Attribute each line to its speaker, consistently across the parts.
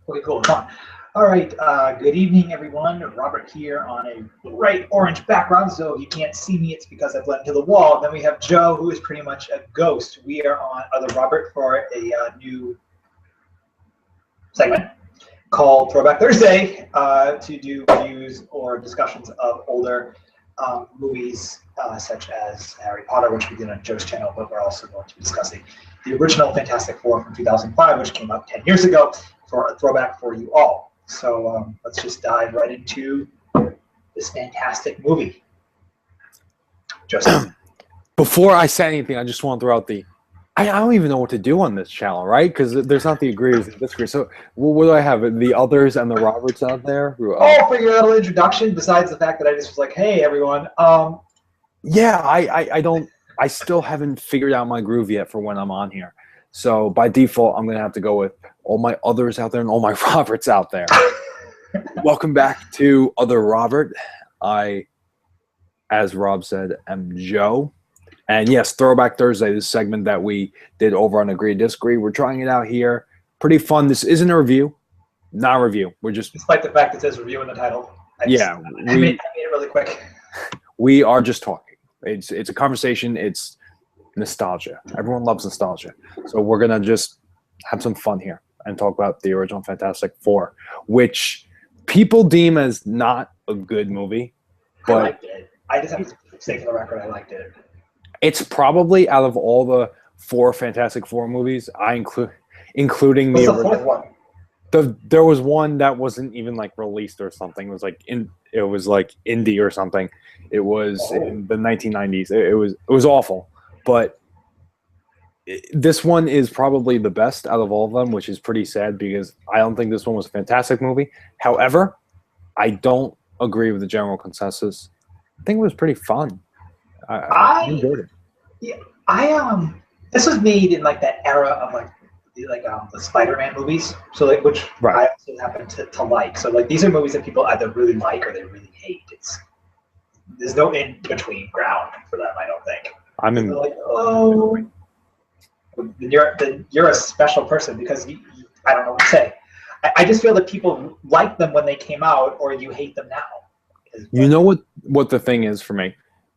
Speaker 1: Okay, cool. Come on. All right. Good evening, everyone. Robert here on a bright orange background. So if you can't see me, it's because I blend to the wall. Then we have Joe, who is pretty much a ghost. We are on Other Robert for a new segment called Throwback Thursday to do reviews or discussions of older movies such as Harry Potter, which we did on Joe's channel, but we're also going to be discussing the original Fantastic Four from 2005, which came out 10 years ago, for a throwback for you all. So let's just dive right into this fantastic movie. Joseph.
Speaker 2: Before I say anything, I just want to throw out I don't even know what to do on this channel, right? Because there's not the agrees and disagrees. So what do I have? The others and the Roberts out there?
Speaker 1: For your little introduction, besides the fact that I just was like, hey, everyone.
Speaker 2: Yeah, I still haven't figured out my groove yet for when I'm on here. So by default, I'm going to have to go with all my others out there and all my Roberts out there. Welcome back to Other Robert. I, as Rob said, am Joe. And yes, Throwback Thursday, this segment that we did over on Agree to Disagree. We're trying it out here. Pretty fun. This isn't a review. Not a review. We're just...
Speaker 1: Despite the fact it says review in the title. I made it really quick.
Speaker 2: We are just talking. It's a conversation. It's nostalgia. Everyone loves nostalgia. So we're going to just have some fun here and talk about the original Fantastic Four, which people deem as not a good movie. But
Speaker 1: I liked it. I just have to say for the record, I liked it.
Speaker 2: It's probably out of all the four Fantastic Four movies, including the
Speaker 1: fourth one.
Speaker 2: There was one that wasn't even like released or something. It was like indie or something. It was in the 1990s. It was awful, but this one is probably the best out of all of them, which is pretty sad because I don't think this one was a fantastic movie. However, I don't agree with the general consensus. I think it was pretty fun. I enjoyed it.
Speaker 1: Yeah, this was made in like that era of the Spider-Man movies. So which I also happen to like. So like these are movies that people either really like or they really hate. There's no in between ground for them. I don't think.
Speaker 2: I'm in.
Speaker 1: Like, you're a special person because I don't know what to say. I just feel that people like them when they came out, or you hate them now.
Speaker 2: You know what the thing is for me?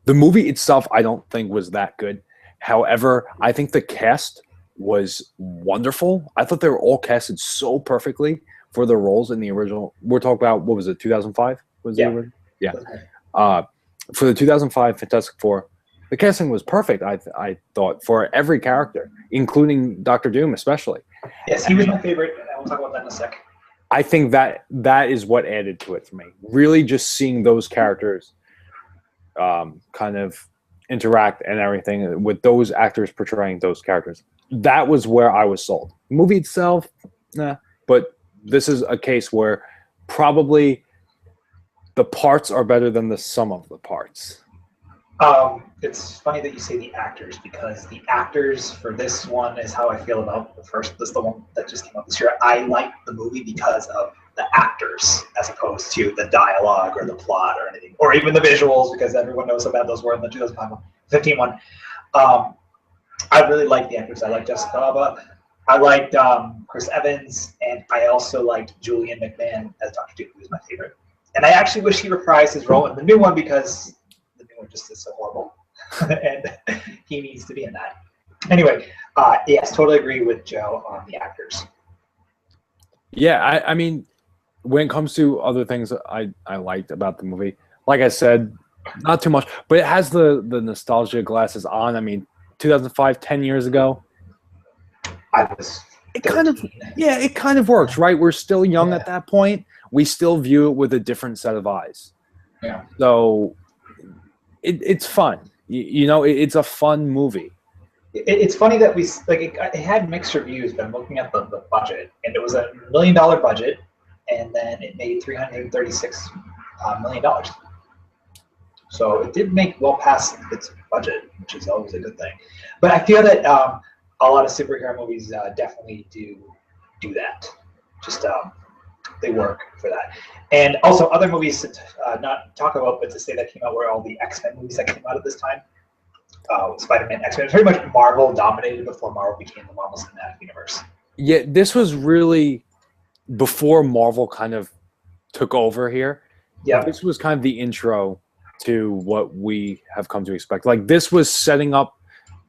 Speaker 2: The movie itself, I don't think was that good. However, I think the cast was wonderful. I thought they were all casted so perfectly for their roles in the original. We're talking about, what was it, 2005? Yeah. For the 2005 Fantastic Four, the casting was perfect, I thought, for every character, including Dr. Doom especially.
Speaker 1: Yes, he was my favorite, and we'll talk about that in a sec.
Speaker 2: I think that is what added to it for me. Really just seeing those characters kind of interact and everything with those actors portraying those characters. That was where I was sold. The movie itself, nah. But this is a case where probably the parts are better than the sum of the parts.
Speaker 1: It's funny that you say the actors, because the actors for this one is how I feel about the one that just came out this year. I liked the movie because of the actors as opposed to the dialogue or the plot or anything, or even the visuals, because everyone knows how bad those were in the 2015 one. I really liked the actors. I liked Jessica Alba. I liked Chris Evans, and I also liked Julian McMahon as Dr. Doom, who was my favorite. And I actually wish he reprised his role in the new one because the new one just is so horrible, and he needs to be in that. Anyway, yes, totally agree with Joe on the actors.
Speaker 2: Yeah, I mean, when it comes to other things I liked about the movie, like I said, not too much, but it has the nostalgia glasses on. I mean, 2005, 10 years ago. It kind of works, right? We're still young at that point. We still view it with a different set of eyes.
Speaker 1: Yeah.
Speaker 2: So it's fun. It's a fun movie.
Speaker 1: It's funny that it had mixed reviews, but I'm looking at the budget, and it was a $1 million budget, and then it made $336 million. So it did make well past its budget, which is always a good thing. But I feel that a lot of superhero movies definitely do that. Just they work for that. And also other movies to not talk about, but to say that came out were all the X-Men movies that came out at this time. Spider-Man, X-Men. Pretty much Marvel dominated before Marvel became the Marvel Cinematic Universe.
Speaker 2: Yeah, this was really before Marvel kind of took over here,
Speaker 1: Yeah.
Speaker 2: this was kind of the intro to what we have come to expect. Like this was setting up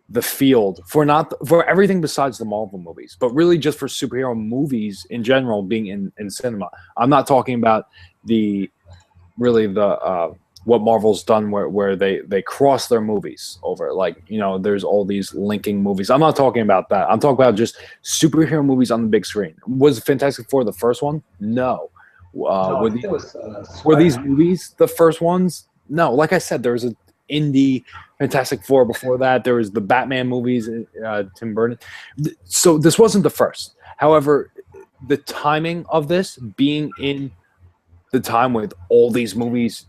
Speaker 2: the field for everything besides the Marvel movies, but really just for superhero movies in general being in cinema. I'm not talking about the what Marvel's done where they cross their movies over. Like, you know, there's all these linking movies. I'm not talking about that. I'm talking about just superhero movies on the big screen. Was Fantastic Four the first one? No.
Speaker 1: No, I think it was
Speaker 2: Were these movies the first ones? No. Like I said, there was an indie Fantastic Four before that. There was the Batman movies, Tim Burton. So this wasn't the first. However, the timing of this being in the time with all these movies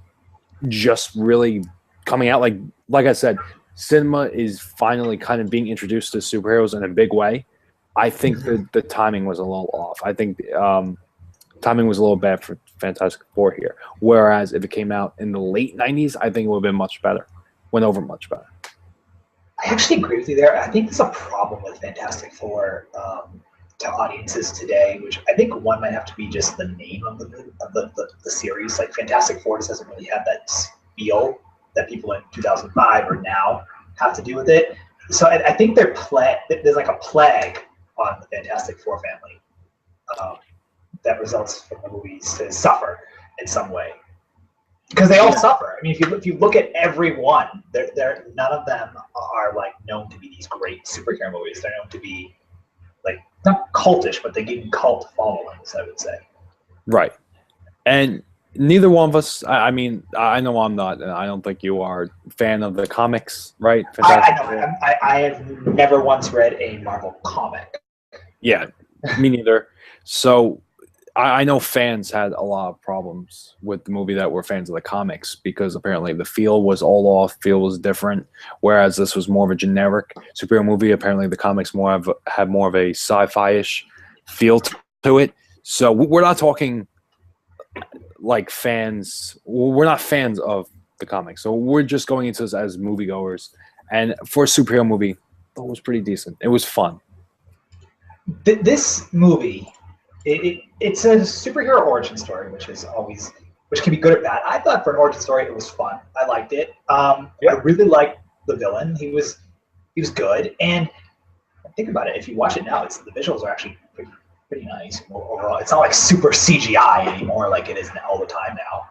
Speaker 2: just really coming out, like I said, cinema is finally kind of being introduced to superheroes in a big way. I think the timing was a little off. I think timing was a little bad for Fantastic Four here. Whereas if it came out in the late 90s, I think it would have been much better. Went over much better.
Speaker 1: I actually agree with you there. I think there's a problem with Fantastic Four to audiences today, which I think one might have to be just the name of the series. Like Fantastic Four just doesn't really have that feel that people in 2005 or now have to do with it. So I think there's like a plague on the Fantastic Four family that results from the movies to suffer in some way. Because they all suffer. I mean, if you look at every one, none of them are like known to be these great superhero movies. They're known to be like not cultish, but they gain cult followings, I would say. Right.
Speaker 2: And neither one of us, I mean, I know I'm not, and I don't think you are a fan of the comics, right?
Speaker 1: I have never once read a Marvel comic.
Speaker 2: Yeah, me neither. So I know fans had a lot of problems with the movie that were fans of the comics because apparently the feel was all off, feel was different, whereas this was more of a generic superhero movie. Apparently the comics had more of a sci-fi-ish feel to it. So we're not talking like fans. We're not fans of the comics. So we're just going into this as moviegoers. And for a superhero movie, it was pretty decent. It was fun.
Speaker 1: This movie... It's a superhero origin story, which can be good or bad. I thought for an origin story, it was fun. I liked it. I really liked the villain. He was good. And think about it. If you watch it now, the visuals are actually pretty nice overall. It's not like super CGI anymore, like it is all the time now.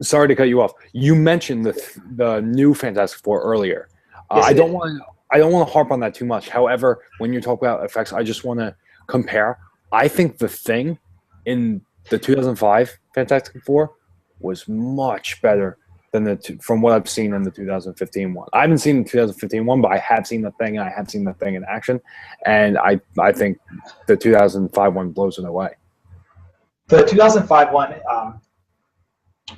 Speaker 2: Sorry to cut you off. You mentioned the new Fantastic Four earlier. Yes, I don't want to harp on that too much. However, when you're talking about effects, I just want to compare. I think the Thing in the 2005 Fantastic Four was much better than from what I've seen in the 2015 one. I haven't seen the 2015 one, but I have seen the Thing, and I have seen the Thing in action, and I think the 2005 one blows it away.
Speaker 1: The 2005 one,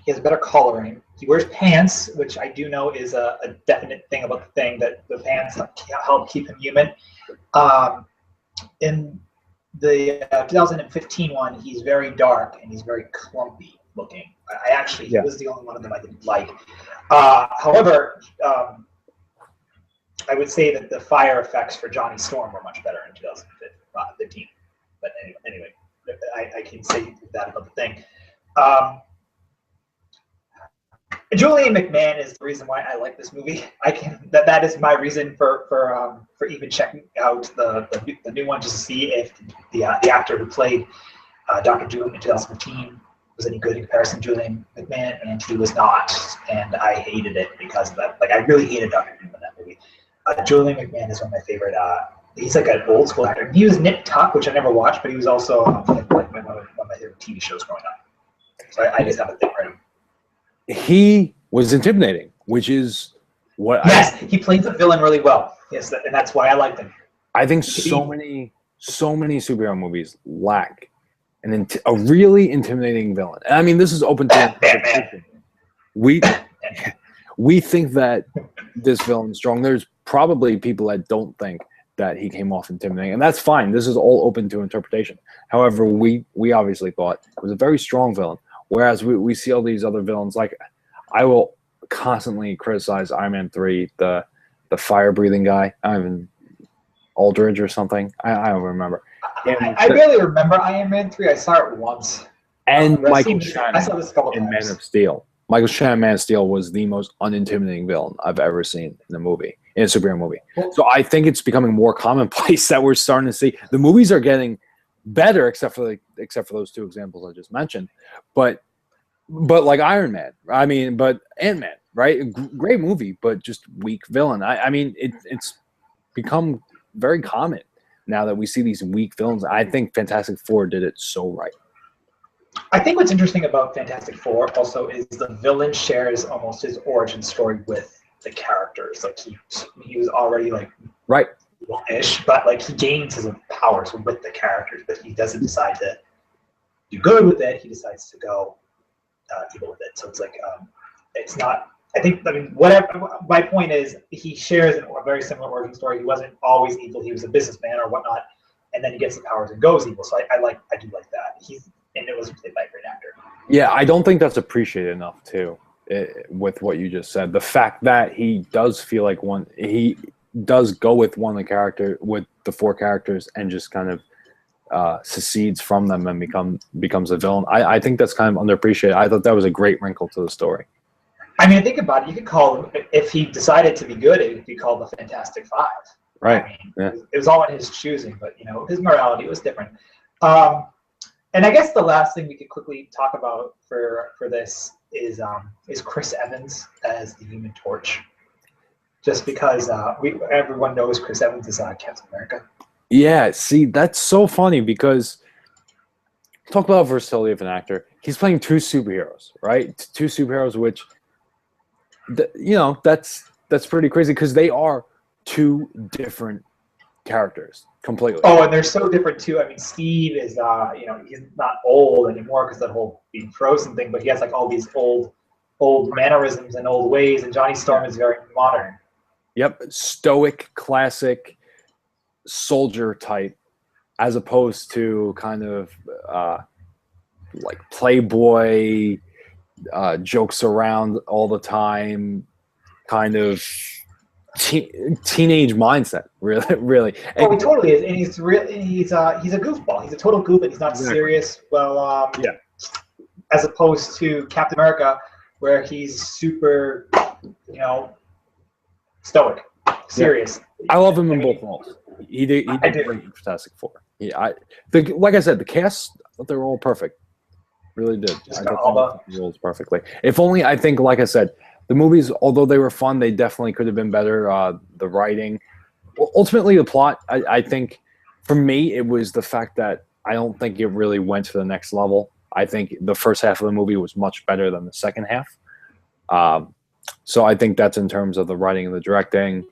Speaker 1: he has better coloring. He wears pants, which I do know is a definite thing about the Thing, that the pants help keep him human. In the 2015 one, he's very dark and he's very clumpy looking. He was the only one of them I didn't like. However, I would say that the fire effects for Johnny Storm were much better in 2015. But anyway, I can say that about the Thing. Julian McMahon is the reason why I like this movie. That is my reason for even checking out the new one, just to see if the actor who played Dr. Doom in 2015 was any good in comparison to Julian McMahon, and he was not. And I hated it because of that. Like, I really hated Dr. Doom in that movie. Julian McMahon is one of my favorite. He's like an old school actor. He was Nip Tuck, which I never watched, but he was also like one of my favorite TV shows growing up. So I just have a thing for him.
Speaker 2: He was intimidating, which is what
Speaker 1: he played the villain really well. Yes, and that's why I liked him.
Speaker 2: I think so many superhero movies lack a really intimidating villain. And I mean, this is open to interpretation. We think that this villain's strong. There's probably people that don't think that he came off intimidating, and that's fine. This is all open to interpretation. However, we obviously thought it was a very strong villain. Whereas we see all these other villains, like I will constantly criticize Iron Man 3, the fire-breathing guy, Aldridge or something. I don't remember.
Speaker 1: I barely remember Iron Man 3. I saw it once.
Speaker 2: And Michael
Speaker 1: I saw this a couple
Speaker 2: in
Speaker 1: times.
Speaker 2: Man of Steel. Michael Shannon, Man of Steel, was the most unintimidating villain I've ever seen in a movie, in a superhero movie. So I think it's becoming more commonplace that we're starting to see the movies are getting better, except for those two examples I just mentioned. But like Iron Man, I mean, but Ant-Man, right? Great movie, but just weak villain. I mean, it's become very common now that we see these weak villains. I think Fantastic Four did it so right.
Speaker 1: I think what's interesting about Fantastic Four also is the villain shares almost his origin story with the characters. Like he was already like
Speaker 2: right
Speaker 1: ish, but like he gains his powers with the characters, but he doesn't decide to do good with it. He decides to go evil with it. So it's like it's not. I mean, whatever. My point is, he shares a very similar origin story. He wasn't always evil. He was a businessman or whatnot, and then he gets the powers and goes evil. So I do like that. And it was played by a great actor.
Speaker 2: Yeah, I don't think that's appreciated enough too. With what you just said, the fact that he does feel like he does go with with the four characters and just kind of secedes from them and becomes a villain. I think that's kind of underappreciated. I thought that was a great wrinkle to the story.
Speaker 1: I mean, think about it. You could call him, if he decided to be good, it would be called the Fantastic Five.
Speaker 2: Right.
Speaker 1: I mean,
Speaker 2: yeah.
Speaker 1: It was all in his choosing, but his morality was different. And I guess the last thing we could quickly talk about for this is Chris Evans as the Human Torch. Just because everyone knows Chris Evans is Captain America.
Speaker 2: Yeah, see, that's so funny because talk about versatility of an actor. He's playing two superheroes, right? Two superheroes, which that's pretty crazy because they are two different characters completely.
Speaker 1: Oh, and they're so different too. I mean, Steve is he's not old anymore because that whole being frozen thing, but he has like all these old mannerisms and old ways, and Johnny Storm is very modern.
Speaker 2: Yep, stoic, classic soldier type, as opposed to kind of like playboy, jokes around all the time, kind of teenage mindset. Really.
Speaker 1: Oh, he totally is, and he's a goofball. He's a total goof, and he's not serious. Well,
Speaker 2: yeah.
Speaker 1: As opposed to Captain America, where he's super, stoic, serious.
Speaker 2: Yeah. I love him in both roles. He did great in Fantastic Four. Like I said, the cast, they were all perfect. Really did. I got the roles perfectly. If only, I think, like I said, the movies, although they were fun, they definitely could have been better. The writing, ultimately, the plot. I think, for me, it was the fact that I don't think it really went to the next level. I think the first half of the movie was much better than the second half. So I think that's in terms of the writing and the directing.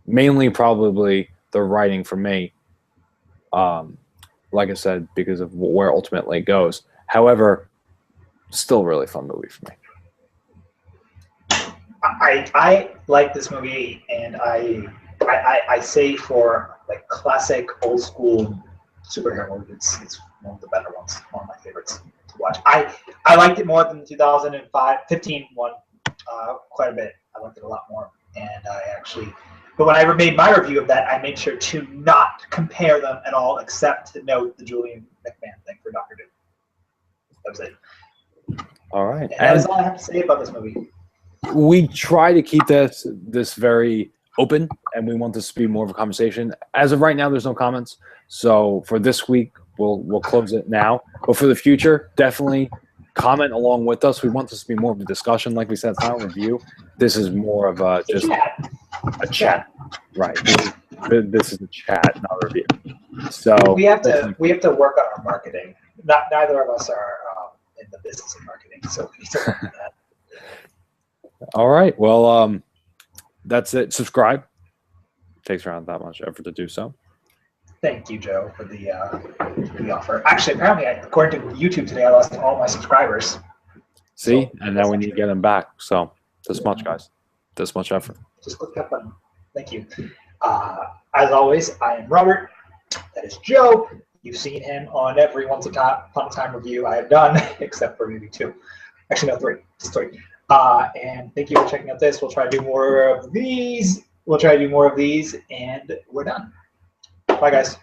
Speaker 2: Mainly, probably the writing for me. Like I said, because of where ultimately it goes. However, still a really fun movie for me.
Speaker 1: I like this movie, and I say for like classic old school superhero movies, it's one of the better ones, one of my favorites to watch. I liked it more than the 2015 one quite a bit. I liked it a lot more, and but when I made my review of that, I made sure to not compare them at all, except to note the Julian McMahon thing for Dr. Doom. That was it.
Speaker 2: All right.
Speaker 1: And that is all I have to say about this movie.
Speaker 2: We try to keep this very open, and we want this to be more of a conversation. As of right now, there's no comments. So for this week, we'll close it now. But for the future, definitely comment along with us. We want this to be more of a discussion. Like we said, it's not a review. This is more of just a chat. Right. This is a chat, not a review. So
Speaker 1: we have to work on our marketing. Neither of us are in the business of marketing, so we need to work on that.
Speaker 2: All right. Well, that's it. Subscribe. Takes around that much effort to do so.
Speaker 1: Thank you, Joe, for the offer. Actually, apparently, according to YouTube today, I lost all my subscribers.
Speaker 2: See, and now we need to get them back. So this much, guys. This much effort.
Speaker 1: Just click that button. Thank you. As always, I am Robert. That is Joe. You've seen him on every Once Upon a Time review I have done, except for maybe 2. Actually, no, 3. Just 3. And thank you for checking out this. We'll try to do more of these. And we're done. Bye, guys.